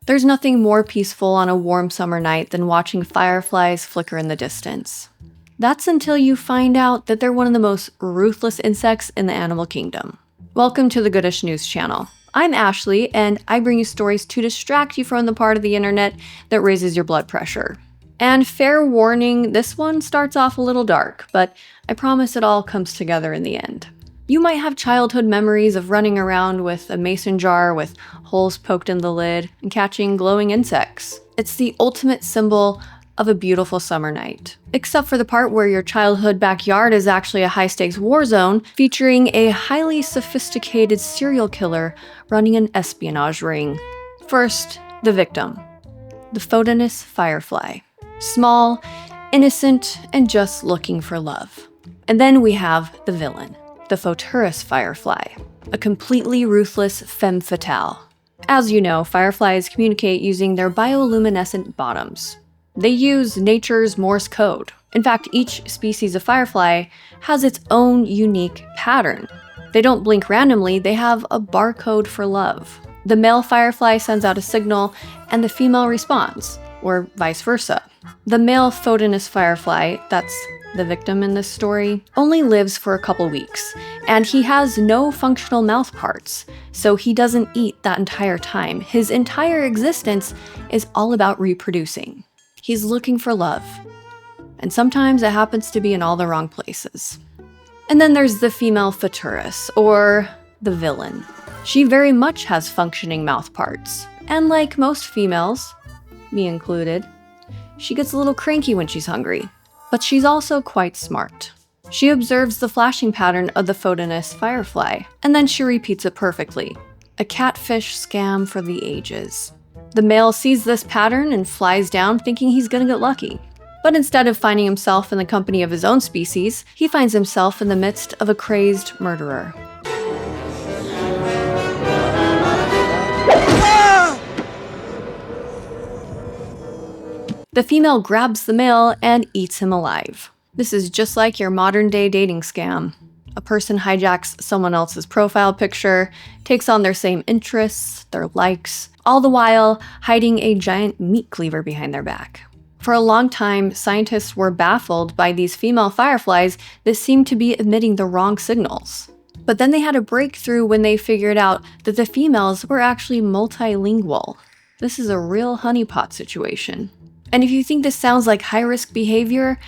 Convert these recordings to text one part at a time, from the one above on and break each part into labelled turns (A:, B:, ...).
A: There's nothing more peaceful on a warm summer night than watching fireflies flicker in the distance. That's until you find out that they're one of the most ruthless insects in the animal kingdom. Welcome to the Goodish News channel. I'm Ashley, and I bring you stories to distract you from the part of the internet that raises your blood pressure. And fair warning, this one starts off a little dark, but I promise it all comes together in the end. You might have childhood memories of running around with a mason jar with holes poked in the lid and catching glowing insects. It's the ultimate symbol of a beautiful summer night. Except for the part where your childhood backyard is actually a high-stakes war zone featuring a highly sophisticated serial killer running an espionage ring. First, the victim. The Photuris Firefly. Small, innocent, and just looking for love. And then we have the villain. The Photuris Firefly, a completely ruthless femme fatale. As you know, fireflies communicate using their bioluminescent bottoms. They use nature's Morse code. In fact, each species of firefly has its own unique pattern. They don't blink randomly, they have a barcode for love. The male firefly sends out a signal, and the female responds, or vice versa. The male Photuris Firefly, that's the victim in this story, only lives for a couple weeks, and he has no functional mouth parts, so he doesn't eat that entire time. His entire existence is all about reproducing. He's looking for love, and sometimes it happens to be in all the wrong places. And then there's the female Photuris, or the villain. She very much has functioning mouth parts, and like most females, me included, she gets a little cranky when she's hungry. But she's also quite smart. She observes the flashing pattern of the Photuris Firefly, and then she repeats it perfectly. A catfish scam for the ages. The male sees this pattern and flies down thinking he's gonna get lucky. But instead of finding himself in the company of his own species, he finds himself in the midst of a crazed murderer. The female grabs the male and eats him alive. This is just like your modern-day dating scam. A person hijacks someone else's profile picture, takes on their same interests, their likes, all the while hiding a giant meat cleaver behind their back. For a long time, scientists were baffled by these female fireflies that seemed to be emitting the wrong signals. But then they had a breakthrough when they figured out that the females were actually multilingual. This is a real honeypot situation. And if you think this sounds like high-risk behavior,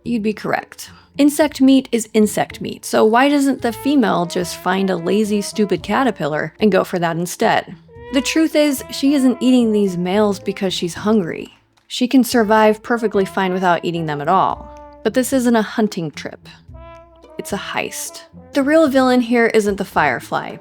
A: you'd be correct. Insect meat is insect meat, so why doesn't the female just find a lazy, stupid caterpillar and go for that instead? The truth is, she isn't eating these males because she's hungry. She can survive perfectly fine without eating them at all. But this isn't a hunting trip. It's a heist. The real villain here isn't the firefly.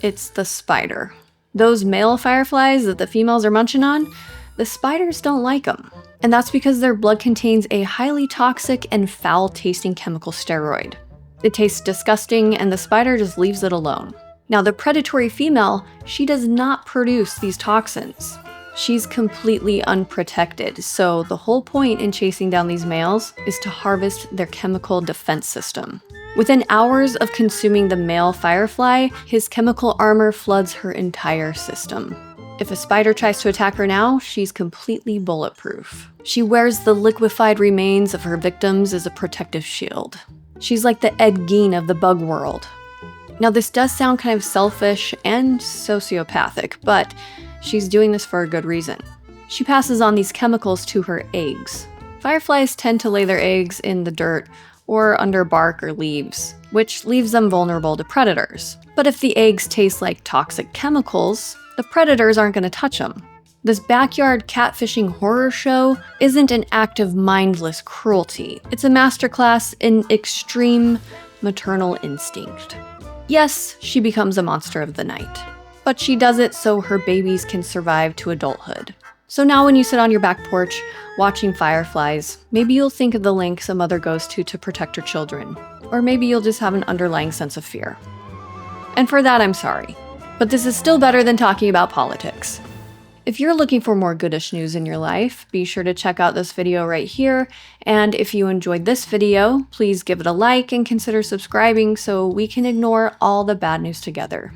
A: It's the spider. Those male fireflies that the females are munching on, the spiders don't like them. And that's because their blood contains a highly toxic and foul-tasting chemical steroid. It tastes disgusting, and the spider just leaves it alone. Now, the predatory female, she does not produce these toxins. She's completely unprotected, so the whole point in chasing down these males is to harvest their chemical defense system. Within hours of consuming the male firefly, his chemical armor floods her entire system. If a spider tries to attack her now, she's completely bulletproof. She wears the liquefied remains of her victims as a protective shield. She's like the Ed Gein of the bug world. Now, this does sound kind of selfish and sociopathic, but she's doing this for a good reason. She passes on these chemicals to her eggs. Fireflies tend to lay their eggs in the dirt or under bark or leaves, which leaves them vulnerable to predators. But if the eggs taste like toxic chemicals, the predators aren't going to touch them. This backyard catfishing horror show isn't an act of mindless cruelty. It's a masterclass in extreme maternal instinct. Yes, she becomes a monster of the night, but she does it so her babies can survive to adulthood. So now when you sit on your back porch watching fireflies, maybe you'll think of the lengths a mother goes to protect her children. Or maybe you'll just have an underlying sense of fear. And for that, I'm sorry. But this is still better than talking about politics. If you're looking for more Goodish news in your life, be sure to check out this video right here. And if you enjoyed this video, please give it a like and consider subscribing so we can ignore all the bad news together.